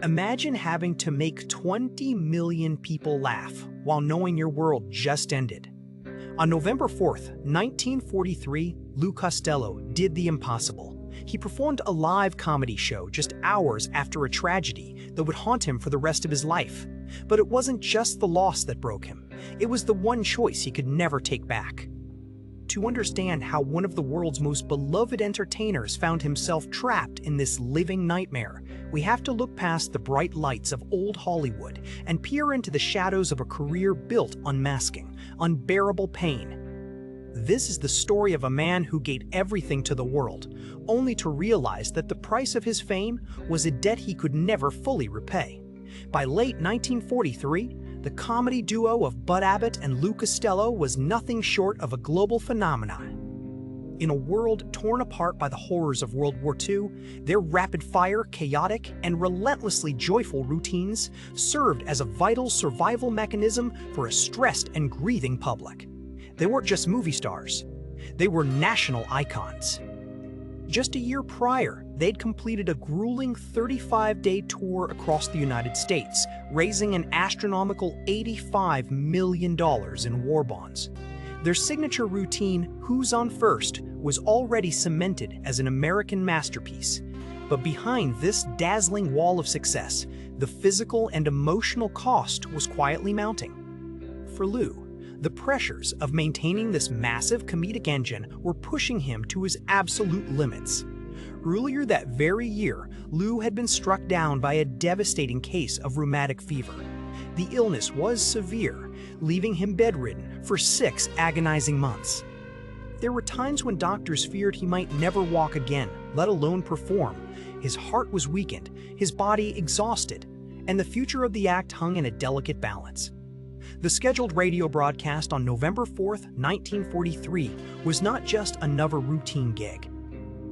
Imagine having to make 20 million people laugh while knowing your world just ended. On November 4th, 1943, Lou Costello did the impossible. He performed a live comedy show just hours after a tragedy that would haunt him for the rest of his life. But it wasn't just the loss that broke him. It was the one choice he could never take back. To understand how one of the world's most beloved entertainers found himself trapped in this living nightmare, we have to look past the bright lights of old Hollywood and peer into the shadows of a career built on masking, unbearable pain. This is the story of a man who gave everything to the world, only to realize that the price of his fame was a debt he could never fully repay. By late 1943, the comedy duo of Abbott and Lou Costello was nothing short of a global phenomenon. In a world torn apart by the horrors of World War II, their rapid-fire, chaotic, and relentlessly joyful routines served as a vital survival mechanism for a stressed and grieving public. They weren't just movie stars. They were national icons. Just a year prior, they'd completed a grueling 35-day tour across the United States, raising an astronomical $85 million in war bonds. Their signature routine, Who's on First, was already cemented as an American masterpiece. But behind this dazzling wall of success, the physical and emotional cost was quietly mounting. For Lou, the pressures of maintaining this massive comedic engine were pushing him to his absolute limits. Earlier that very year, Lou had been struck down by a devastating case of rheumatic fever. The illness was severe, leaving him bedridden for 6 agonizing months. There were times when doctors feared he might never walk again, let alone perform. His heart was weakened, his body exhausted, and the future of the act hung in a delicate balance. The scheduled radio broadcast on November 4th, 1943 was not just another routine gig.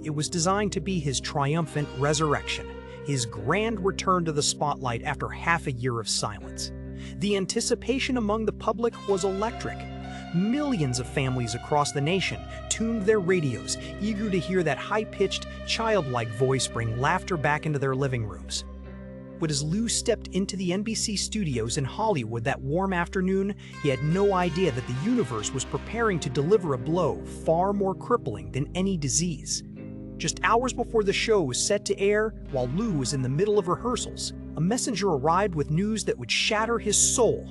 It was designed to be his triumphant resurrection, his grand return to the spotlight after half a year of silence. The anticipation among the public was electric. Millions of families across the nation tuned their radios, eager to hear that high-pitched, childlike voice bring laughter back into their living rooms. But as Lou stepped into the NBC studios in Hollywood that warm afternoon, he had no idea that the universe was preparing to deliver a blow far more crippling than any disease. Just hours before the show was set to air, while Lou was in the middle of rehearsals, a messenger arrived with news that would shatter his soul.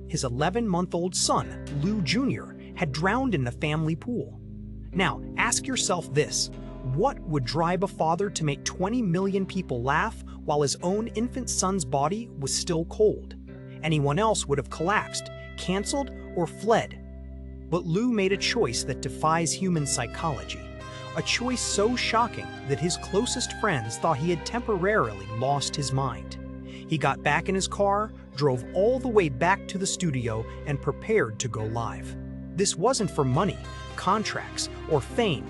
His 11-month-old son, Lou Jr., had drowned in the family pool. Now, ask yourself this: what would drive a father to make 20 million people laugh while his own infant son's body was still cold? Anyone else would have collapsed, canceled, or fled. But Lou made a choice that defies human psychology. A choice so shocking that his closest friends thought he had temporarily lost his mind. He got back in his car, drove all the way back to the studio, and prepared to go live. This wasn't for money, contracts, or fame.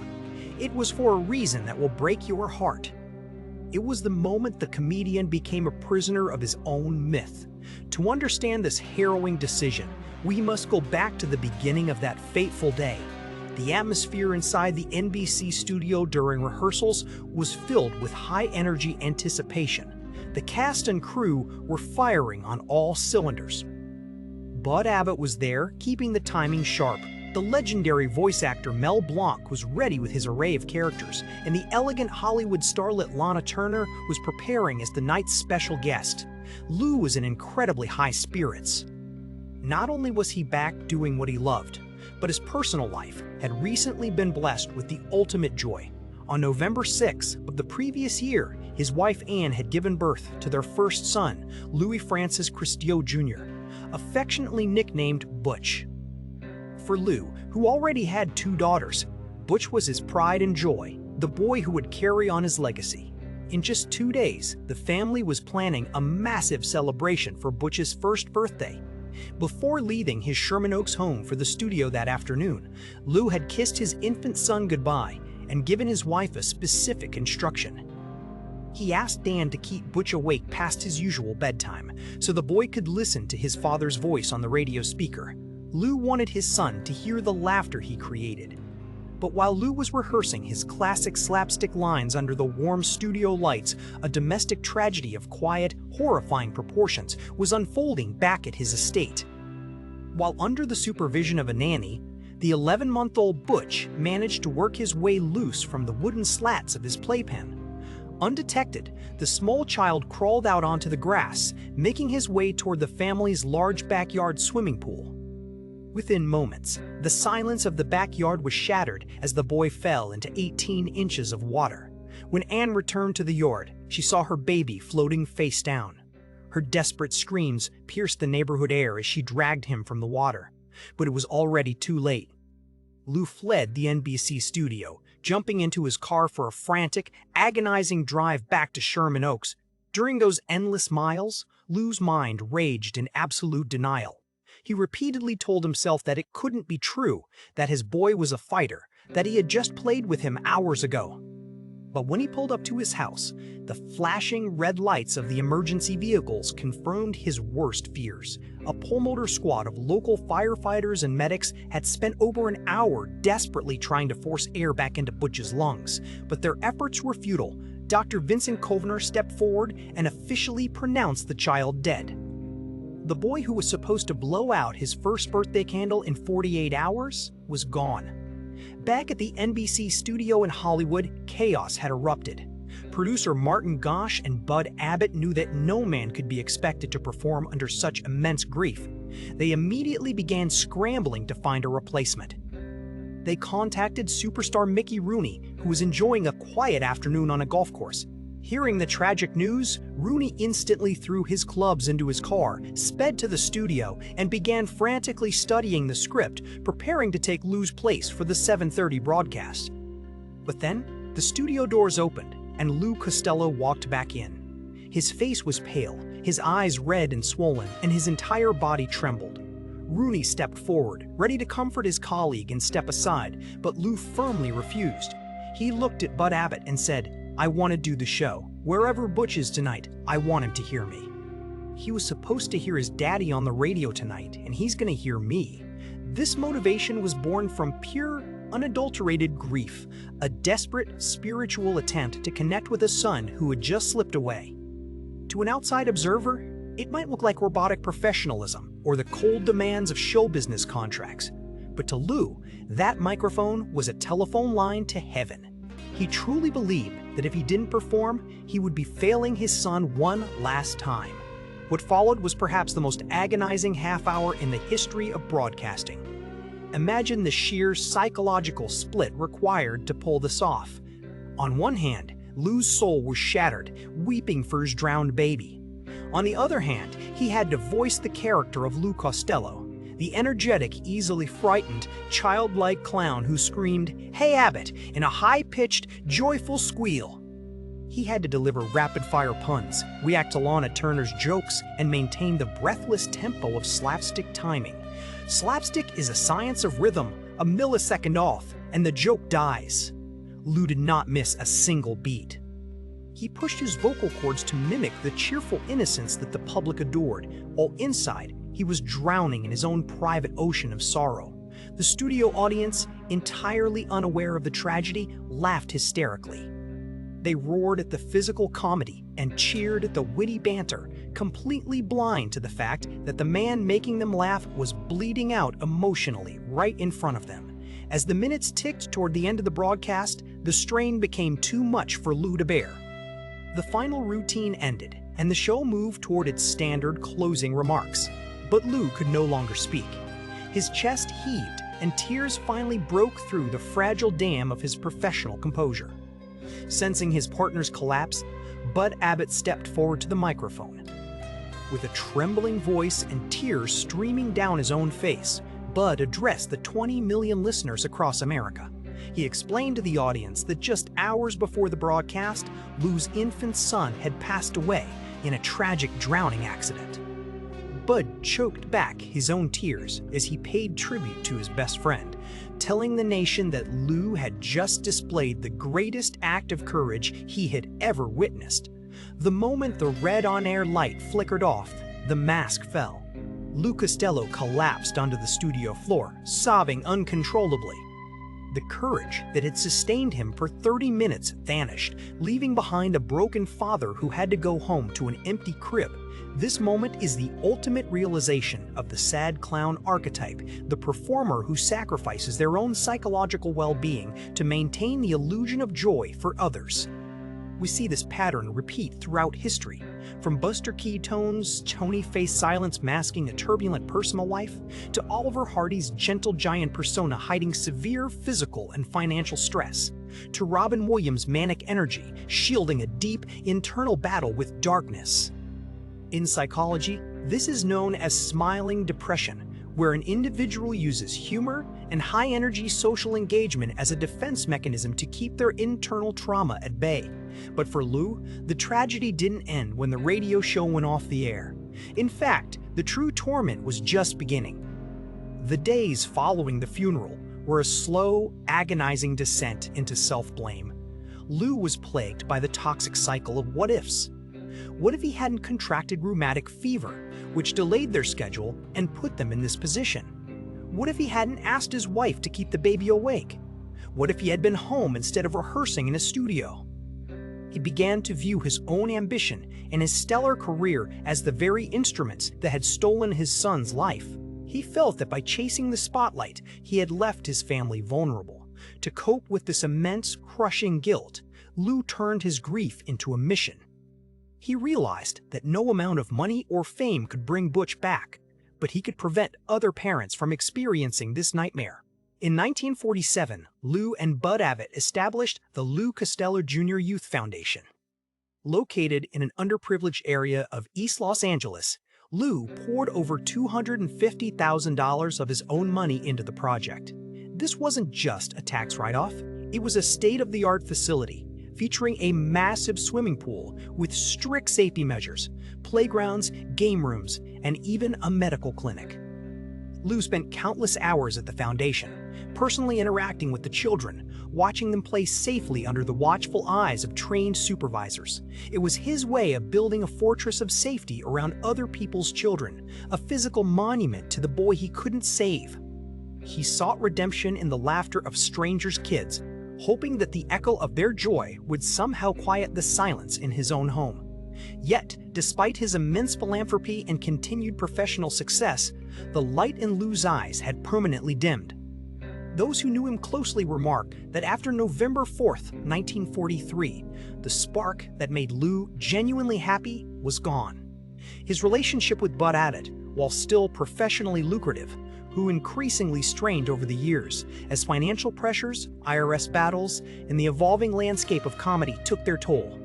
It was for a reason that will break your heart. It was the moment the comedian became a prisoner of his own myth. To understand this harrowing decision, we must go back to the beginning of that fateful day. The atmosphere inside the NBC studio during rehearsals was filled with high-energy anticipation. The cast and crew were firing on all cylinders. Abbott was there, keeping the timing sharp. The legendary voice actor Mel Blanc was ready with his array of characters, and the elegant Hollywood starlet Lana Turner was preparing as the night's special guest. Lou was in incredibly high spirits. Not only was he back doing what he loved, but his personal life had recently been blessed with the ultimate joy. On November 6th of the previous year, his wife Anne had given birth to their first son, Louis Francis Christiot Jr., affectionately nicknamed Butch. For Lou, who already had 2 daughters, Butch was his pride and joy, the boy who would carry on his legacy. In just 2 days, the family was planning a massive celebration for Butch's first birthday. Before leaving his Sherman Oaks home for the studio that afternoon, Lou had kissed his infant son goodbye and given his wife a specific instruction. He asked Dan to keep Butch awake past his usual bedtime so the boy could listen to his father's voice on the radio speaker. Lou wanted his son to hear the laughter he created. But while Lou was rehearsing his classic slapstick lines under the warm studio lights, a domestic tragedy of quiet, horrifying proportions was unfolding back at his estate. While under the supervision of a nanny, the 11-month-old Butch managed to work his way loose from the wooden slats of his playpen. Undetected, the small child crawled out onto the grass, making his way toward the family's large backyard swimming pool. Within moments, the silence of the backyard was shattered as the boy fell into 18 inches of water. When Anne returned to the yard, she saw her baby floating face down. Her desperate screams pierced the neighborhood air as she dragged him from the water. But it was already too late. Lou fled the NBC studio, jumping into his car for a frantic, agonizing drive back to Sherman Oaks. During those endless miles, Lou's mind raged in absolute denial. He repeatedly told himself that it couldn't be true, that his boy was a fighter, that he had just played with him hours ago. But when he pulled up to his house, the flashing red lights of the emergency vehicles confirmed his worst fears. A pulmotor squad of local firefighters and medics had spent over an hour desperately trying to force air back into Butch's lungs, but their efforts were futile. Dr. Vincent Kovner stepped forward and officially pronounced the child dead. The boy who was supposed to blow out his first birthday candle in 48 hours was gone. Back at the NBC studio in Hollywood, chaos had erupted. Producer Martin Gosh and Bud Abbott knew that no man could be expected to perform under such immense grief. They immediately began scrambling to find a replacement. They contacted superstar Mickey Rooney, who was enjoying a quiet afternoon on a golf course. Hearing the tragic news, Rooney instantly threw his clubs into his car, sped to the studio, and began frantically studying the script, preparing to take Lou's place for the 7:30 broadcast. But then, the studio doors opened, and Lou Costello walked back in. His face was pale, his eyes red and swollen, and his entire body trembled. Rooney stepped forward, ready to comfort his colleague and step aside, but Lou firmly refused. He looked at Bud Abbott and said, "I want to do the show. Wherever Butch is tonight, I want him to hear me." He was supposed to hear his daddy on the radio tonight, and he's going to hear me. This motivation was born from pure, unadulterated grief, a desperate, spiritual attempt to connect with a son who had just slipped away. To an outside observer, it might look like robotic professionalism or the cold demands of show business contracts. But to Lou, that microphone was a telephone line to heaven. He truly believed that if he didn't perform, he would be failing his son one last time. What followed was perhaps the most agonizing half-hour in the history of broadcasting. Imagine the sheer psychological split required to pull this off. On one hand, Lou's soul was shattered, weeping for his drowned baby. On the other hand, he had to voice the character of Lou Costello, the energetic, easily frightened, childlike clown who screamed, "Hey Abbott," in a high-pitched, joyful squeal. He had to deliver rapid-fire puns, react to Lana Turner's jokes, and maintain the breathless tempo of slapstick timing. Slapstick is a science of rhythm, a millisecond off, and the joke dies. Lou did not miss a single beat. He pushed his vocal cords to mimic the cheerful innocence that the public adored, while inside, he was drowning in his own private ocean of sorrow. The studio audience, entirely unaware of the tragedy, laughed hysterically. They roared at the physical comedy and cheered at the witty banter, completely blind to the fact that the man making them laugh was bleeding out emotionally right in front of them. As the minutes ticked toward the end of the broadcast, the strain became too much for Lou to bear. The final routine ended, and the show moved toward its standard closing remarks. But Lou could no longer speak. His chest heaved, and tears finally broke through the fragile dam of his professional composure. Sensing his partner's collapse, Bud Abbott stepped forward to the microphone. With a trembling voice and tears streaming down his own face, Bud addressed the 20 million listeners across America. He explained to the audience that just hours before the broadcast, Lou's infant son had passed away in a tragic drowning accident. Bud choked back his own tears as he paid tribute to his best friend, telling the nation that Lou had just displayed the greatest act of courage he had ever witnessed. The moment the red on-air light flickered off, the mask fell. Lou Costello collapsed onto the studio floor, sobbing uncontrollably. The courage that had sustained him for 30 minutes vanished, leaving behind a broken father who had to go home to an empty crib. This moment is the ultimate realization of the sad clown archetype, the performer who sacrifices their own psychological well-being to maintain the illusion of joy for others. We see this pattern repeat throughout history, from Buster Keaton's stony-faced silence masking a turbulent personal life, to Oliver Hardy's gentle giant persona hiding severe physical and financial stress, to Robin Williams' manic energy shielding a deep internal battle with darkness. In psychology, this is known as smiling depression, where an individual uses humor and high-energy social engagement as a defense mechanism to keep their internal trauma at bay. But for Lou, the tragedy didn't end when the radio show went off the air. In fact, the true torment was just beginning. The days following the funeral were a slow, agonizing descent into self-blame. Lou was plagued by the toxic cycle of what-ifs. What if he hadn't contracted rheumatic fever, which delayed their schedule and put them in this position? What if he hadn't asked his wife to keep the baby awake? What if he had been home instead of rehearsing in a studio? He began to view his own ambition and his stellar career as the very instruments that had stolen his son's life. He felt that by chasing the spotlight, he had left his family vulnerable. To cope with this immense, crushing guilt, Lou turned his grief into a mission. He realized that no amount of money or fame could bring Butch back, but he could prevent other parents from experiencing this nightmare. In 1947, Lou and Bud Abbott established the Lou Costello Jr. Youth Foundation. Located in an underprivileged area of East Los Angeles, Lou poured over $250,000 of his own money into the project. This wasn't just a tax write-off, it was a state-of-the-art facility featuring a massive swimming pool with strict safety measures, playgrounds, game rooms, and even a medical clinic. Lou spent countless hours at the foundation, personally interacting with the children, watching them play safely under the watchful eyes of trained supervisors. It was his way of building a fortress of safety around other people's children, a physical monument to the boy he couldn't save. He sought redemption in the laughter of strangers' kids, hoping that the echo of their joy would somehow quiet the silence in his own home. Yet, despite his immense philanthropy and continued professional success, the light in Lou's eyes had permanently dimmed. Those who knew him closely remarked that after November 4th, 1943, the spark that made Lou genuinely happy was gone. His relationship with Bud Abbott, while still professionally lucrative, who increasingly strained over the years as financial pressures, IRS battles, and the evolving landscape of comedy took their toll.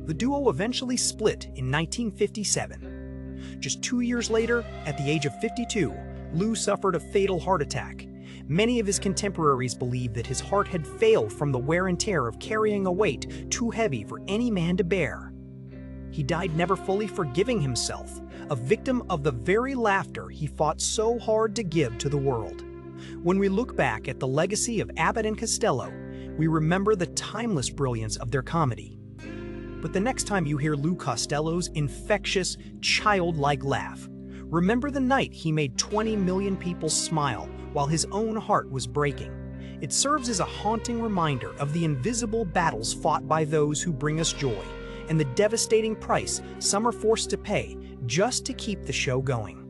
The duo eventually split in 1957. Just 2 years later, at the age of 52, Lou suffered a fatal heart attack. Many of his contemporaries believed that his heart had failed from the wear and tear of carrying a weight too heavy for any man to bear. He died never fully forgiving himself, a victim of the very laughter he fought so hard to give to the world. When we look back at the legacy of Abbott and Costello, we remember the timeless brilliance of their comedy. But the next time you hear Lou Costello's infectious, childlike laugh, remember the night he made 20 million people smile while his own heart was breaking. It serves as a haunting reminder of the invisible battles fought by those who bring us joy, and the devastating price some are forced to pay just to keep the show going.